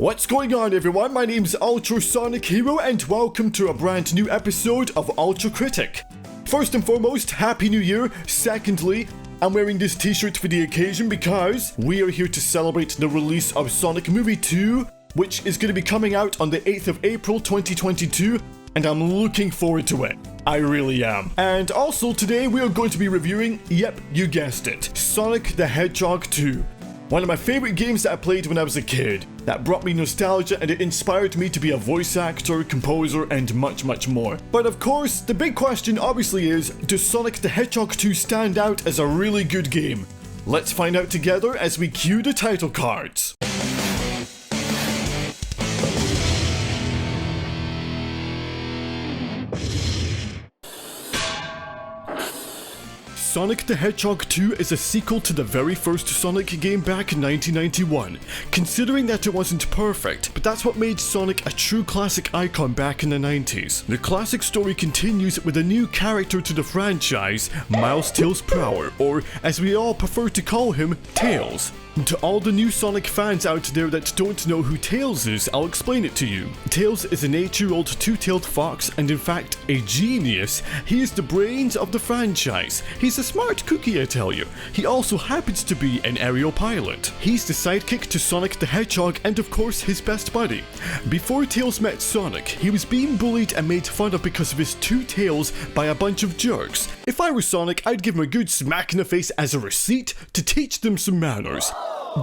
What's going on, everyone? My name's UltraSonicHero and welcome to a brand new episode of UltraCritic. First and foremost, Happy New Year. Secondly, I'm wearing this t-shirt for the occasion because we are here to celebrate the release of Sonic Movie 2, which is going to be coming out on the 8th of April 2022, and I'm looking forward to it. I really am. And also today we are going to be reviewing, yep, you guessed it, Sonic the Hedgehog 2. One of my favorite games that I played when I was a kid, that brought me nostalgia and it inspired me to be a voice actor, composer, and much more. But of course, the big question obviously is, does Sonic the Hedgehog 2 stand out as a really good game? Let's find out together as we cue the title cards. Sonic the Hedgehog 2 is a sequel to the very first Sonic game back in 1991. Considering that it wasn't perfect, but that's what made Sonic a true classic icon back in the 90s. The classic story continues with a new character to the franchise, Miles Tails Prower, or as we all prefer to call him, Tails. To all the new Sonic fans out there that don't know who Tails is, I'll explain it to you. Tails is an 8-year-old two-tailed fox and in fact a genius. He is the brains of the franchise. He's a smart cookie, I tell you. He also happens to be an aerial pilot. He's the sidekick to Sonic the Hedgehog and of course his best buddy. Before Tails met Sonic, he was being bullied and made fun of because of his two tails by a bunch of jerks. If I were Sonic, I'd give him a good smack in the face as a receipt to teach them some manners.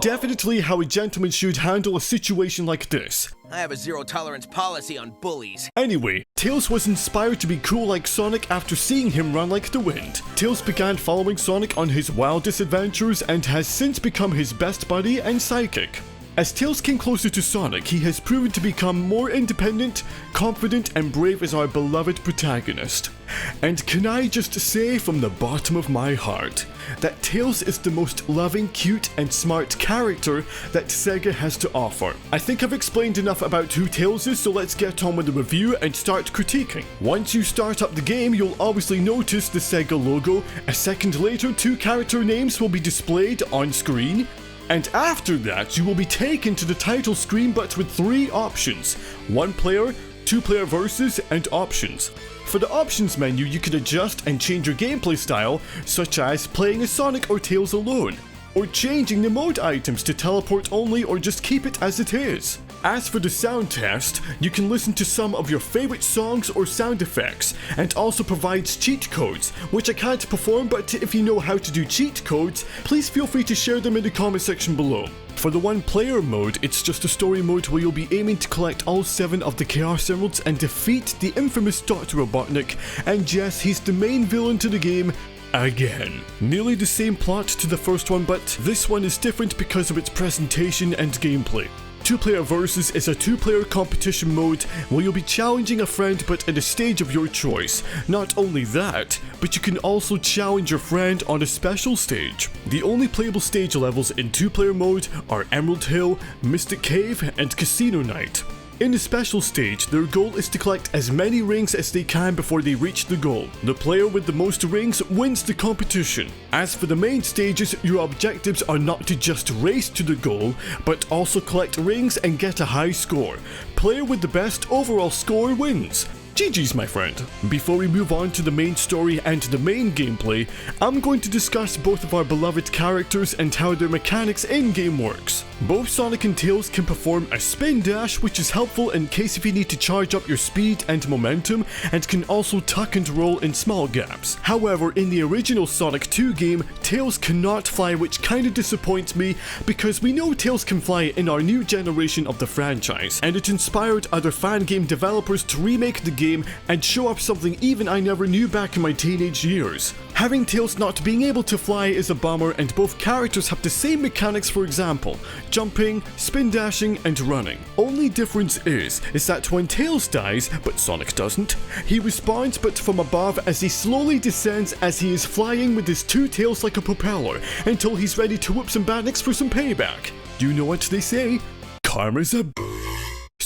Definitely how a gentleman should handle a situation like this. I have a zero-tolerance policy on bullies. Anyway, Tails was inspired to be cool like Sonic after seeing him run like the wind. Tails began following Sonic on his wildest adventures and has since become his best buddy and sidekick. As Tails came closer to Sonic, he has proven to become more independent, confident, and brave as our beloved protagonist. And can I just say from the bottom of my heart, that Tails is the most loving, cute, and smart character that Sega has to offer. I think I've explained enough about who Tails is, so let's get on with the review and start critiquing. Once you start up the game, you'll obviously notice the Sega logo. A second later, 2 character names will be displayed on screen. And after that, you will be taken to the title screen but with 3 options. 1 player, 2 player versus, and options. For the options menu, you can adjust and change your gameplay style, such as playing as Sonic or Tails alone, or changing the mode items to teleport only or just keep it as it is. As for the sound test, you can listen to some of your favorite songs or sound effects, and also provides cheat codes, which I can't perform, but if you know how to do cheat codes, please feel free to share them in the comment section below. For the 1 player mode, it's just a story mode where you'll be aiming to collect all 7 of the Chaos Emeralds and defeat the infamous Dr. Robotnik, and yes, he's the main villain to the game, again. Nearly the same plot to the first one, but this one is different because of its presentation and gameplay. 2 player versus is a 2-player competition mode where you'll be challenging a friend but in a stage of your choice. Not only that, but you can also challenge your friend on a special stage. The only playable stage levels in 2-player mode are Emerald Hill, Mystic Cave, and Casino Night. In the special stage, their goal is to collect as many rings as they can before they reach the goal. The player with the most rings wins the competition. As for the main stages, your objectives are not to just race to the goal, but also collect rings and get a high score. Player with the best overall score wins. GG's, my friend. Before we move on to the main story and the main gameplay, I'm going to discuss both of our beloved characters and how their mechanics in-game works. Both Sonic and Tails can perform a spin dash, which is helpful in case if you need to charge up your speed and momentum, and can also tuck and roll in small gaps. However, in the original Sonic 2 game, Tails cannot fly, which kinda disappoints me because we know Tails can fly in our new generation of the franchise, and it inspired other fan game developers to remake the game and show up something even I never knew back in my teenage years. Having Tails not being able to fly is a bummer, and both characters have the same mechanics, for example, jumping, spin dashing, and running. Only difference is that when Tails dies, but Sonic doesn't, he respawns but from above as he slowly descends as he is flying with his 2 tails like a propeller until he's ready to whoop some badniks for some payback. You know what they say? Karma's a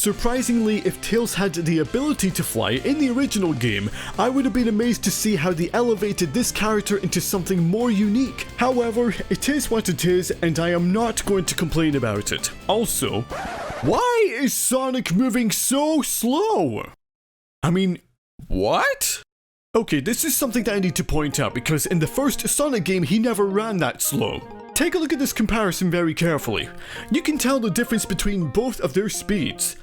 Surprisingly, if Tails had the ability to fly in the original game, I would have been amazed to see how they elevated this character into something more unique. However, it is what it is, and I am not going to complain about it. Also, Why is Sonic moving so slow? I mean, what? Okay, this is something that I need to point out because in the first Sonic game he never ran that slow. Take a look at this comparison very carefully. You can tell the difference between both of their speeds.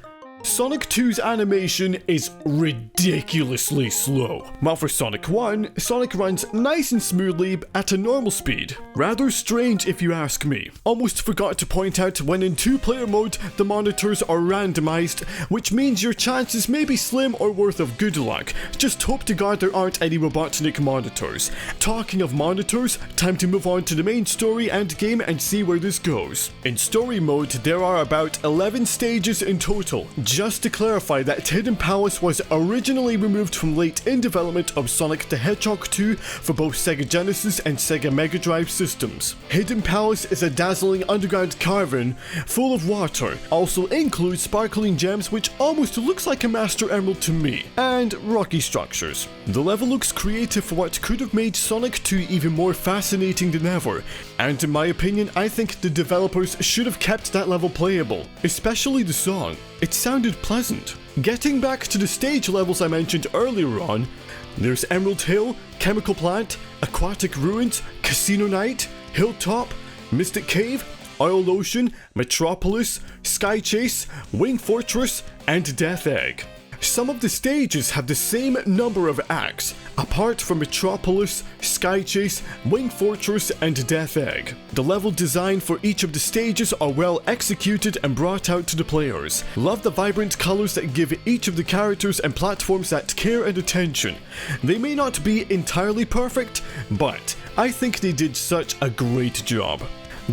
Sonic 2's animation is ridiculously slow, while for Sonic 1, Sonic runs nice and smoothly at a normal speed. Rather strange if you ask me. Almost forgot to point out when in 2-player mode, the monitors are randomized, which means your chances may be slim or worth of good luck. Just hope to God there aren't any Robotnik monitors. Talking of monitors, time to move on to the main story and game and see where this goes. In story mode, there are about 11 stages in total. Just to clarify that Hidden Palace was originally removed from late in development of Sonic the Hedgehog 2 for both Sega Genesis and Sega Mega Drive systems. Hidden Palace is a dazzling underground cavern full of water, also includes sparkling gems which almost looks like a Master Emerald to me, and rocky structures. The level looks creative for what could have made Sonic 2 even more fascinating than ever, and in my opinion I think the developers should have kept that level playable, especially the song. It sounded pleasant. Getting back to the stage levels I mentioned earlier on, there's Emerald Hill, Chemical Plant, Aquatic Ruins, Casino Night, Hilltop, Mystic Cave, Oil Ocean, Metropolis, Sky Chase, Wing Fortress, and Death Egg. Some of the stages have the same number of acts, apart from Metropolis, Sky Chase, Wing Fortress, and Death Egg. The level design for each of the stages are well executed and brought out to the players. Love the vibrant colors that give each of the characters and platforms that care and attention. They may not be entirely perfect, but I think they did such a great job.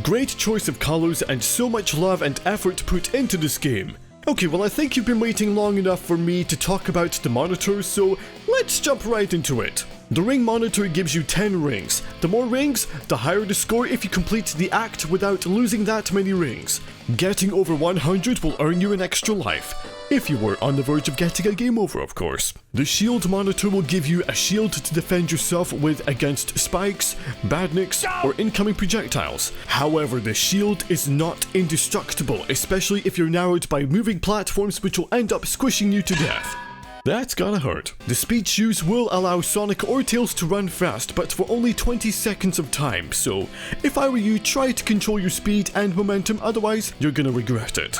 Great choice of colors and so much love and effort put into this game. Okay, well I think you've been waiting long enough for me to talk about the monitors, so let's jump right into it. The ring monitor gives you 10 rings. The more rings, the higher the score if you complete the act without losing that many rings. Getting over 100 will earn you an extra life. If you were on the verge of getting a game over, of course. The shield monitor will give you a shield to defend yourself with against spikes, badniks, or incoming projectiles. However, the shield is not indestructible, especially if you're narrowed by moving platforms which will end up squishing you to death. That's gonna hurt. The speed shoes will allow Sonic or Tails to run fast, but for only 20 seconds of time, so if I were you, try to control your speed and momentum, otherwise you're gonna regret it.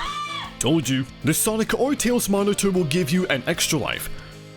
Told you. The Sonic or Tails monitor will give you an extra life.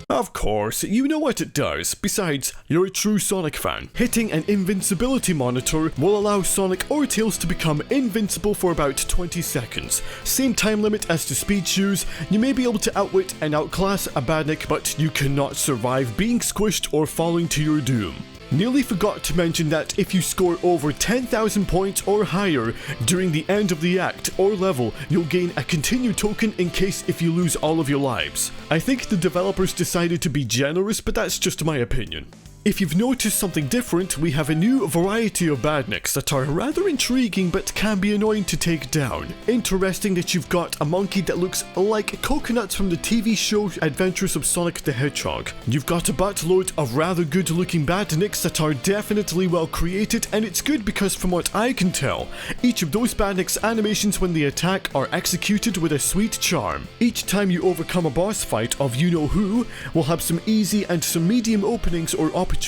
Of course, you know what it does. Besides, you're a true Sonic fan. Hitting an invincibility monitor will allow Sonic or Tails to become invincible for about 20 seconds. Same time limit as the speed shoes. You may be able to outwit and outclass a badnik, but you cannot survive being squished or falling to your doom. Nearly forgot to mention that if you score over 10,000 points or higher during the end of the act or level, you'll gain a continue token in case if you lose all of your lives. I think the developers decided to be generous, but that's just my opinion. If you've noticed something different, we have a new variety of badniks that are rather intriguing but can be annoying to take down. Interesting that you've got a monkey that looks like coconuts from the TV show Adventures of Sonic the Hedgehog. You've got a buttload of rather good looking badniks that are definitely well created, and it's good because from what I can tell, each of those badniks' animations when they attack are executed with a sweet charm. Each time you overcome a boss fight of you-know-who, will have some easy and some medium openings or opportunities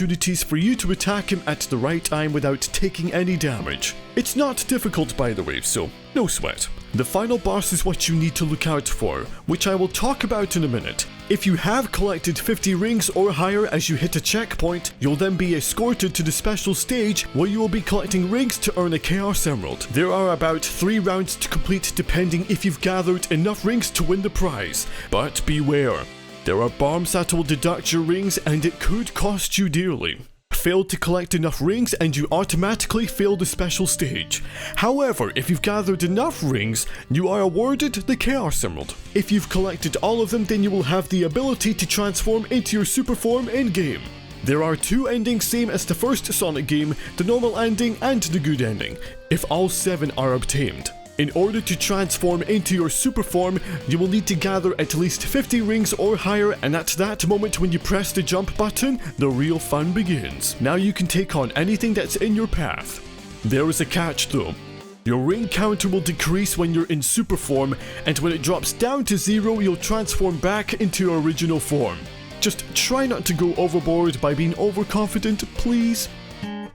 for you to attack him at the right time without taking any damage. It's not difficult, by the way, so no sweat. The final boss is what you need to look out for, which I will talk about in a minute. If you have collected 50 rings or higher as you hit a checkpoint, you'll then be escorted to the special stage where you will be collecting rings to earn a Chaos Emerald. There are about 3 rounds to complete depending if you've gathered enough rings to win the prize, but beware. There are bombs that will deduct your rings and it could cost you dearly. Failed to collect enough rings and you automatically fail the special stage. However, if you've gathered enough rings, you are awarded the Chaos Emerald. If you've collected all of them, then you will have the ability to transform into your super form in-game. There are 2 endings same as the first Sonic game, the normal ending and the good ending, if all 7 are obtained. In order to transform into your super form, you will need to gather at least 50 rings or higher, and at that moment when you press the jump button, the real fun begins. Now you can take on anything that's in your path. There is a catch though. Your ring counter will decrease when you're in super form, and when it drops down to 0, you'll transform back into your original form. Just try not to go overboard by being overconfident, please.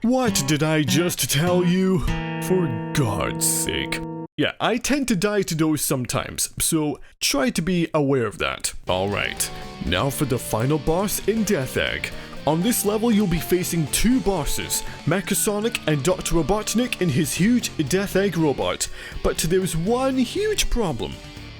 What did I just tell you? For God's sake. Yeah, I tend to die to those sometimes, so try to be aware of that. Alright, now for the final boss in Death Egg. On this level, you'll be facing 2 bosses, Mechasonic and Dr. Robotnik in his huge Death Egg robot. But there's one huge problem.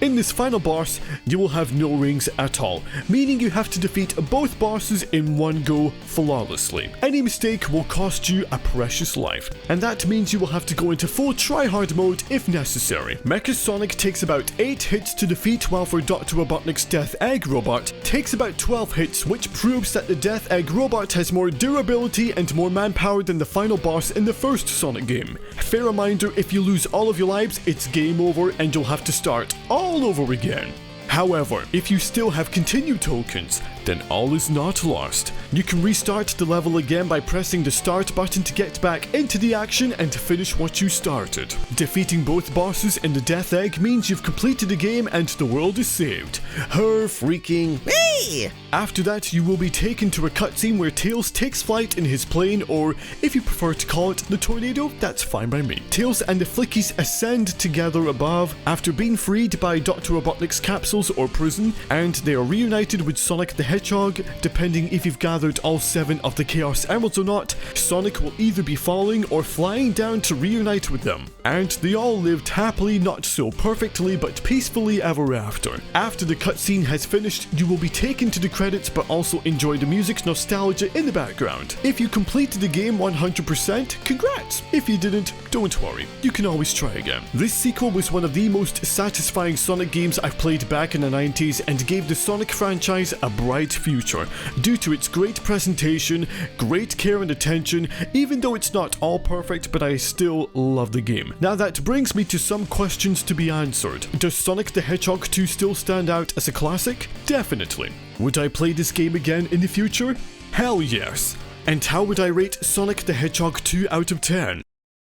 In this final boss, you will have no rings at all, meaning you have to defeat both bosses in one go flawlessly. Any mistake will cost you a precious life, and that means you will have to go into full try-hard mode if necessary. Mechasonic takes about 8 hits to defeat, while for Dr. Robotnik's Death Egg robot takes about 12 hits, which proves that the Death Egg robot has more durability and more manpower than the final boss in the first Sonic game. Fair reminder, if you lose all of your lives, it's game over and you'll have to start all over again. However, if you still have continue tokens, then all is not lost. You can restart the level again by pressing the start button to get back into the action and to finish what you started. Defeating both bosses in the Death Egg means you've completed the game and the world is saved. Her freaking me! After that, you will be taken to a cutscene where Tails takes flight in his plane, or if you prefer to call it the tornado, that's fine by me. Tails and the Flickies ascend together above after being freed by Dr. Robotnik's capsules or prison, and they are reunited with Sonic the Hedgehog. Depending if you've gathered all 7 of the Chaos Emeralds or not, Sonic will either be falling or flying down to reunite with them. And they all lived happily, not so perfectly, but peacefully ever after. After the cutscene has finished, you will be taken to the credits, but also enjoy the music's nostalgia in the background. If you completed the game 100%, congrats! If you didn't, don't worry, you can always try again. This sequel was one of the most satisfying Sonic games I've played back in the 90s and gave the Sonic franchise a bright future due to its great presentation, great care and attention, even though it's not all perfect, but I still love the game. Now that brings me to some questions to be answered. Does Sonic the Hedgehog 2 still stand out as a classic? Definitely. Would I play this game again in the future? Hell yes. And how would I rate Sonic the Hedgehog 2 out of 10?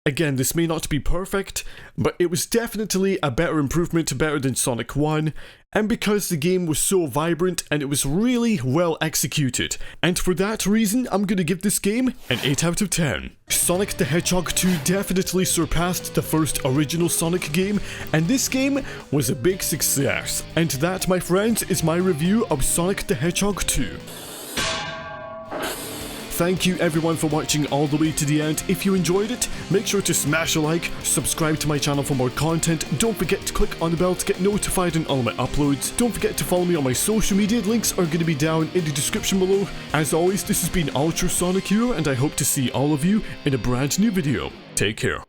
Again, this may not be perfect, but it was definitely a better improvement, better than Sonic 1, and because the game was so vibrant and it was really well executed. And for that reason, I'm gonna give this game an 8 out of 10. Sonic the Hedgehog 2 definitely surpassed the first original Sonic game, and this game was a big success. And that, my friends, is my review of Sonic the Hedgehog 2. Thank you everyone for watching all the way to the end. If you enjoyed it, make sure to smash a like, subscribe to my channel for more content, don't forget to click on the bell to get notified on all my uploads, don't forget to follow me on my social media, links are going to be down in the description below. As always, this has been UltraSonicHero, and I hope to see all of you in a brand new video. Take care.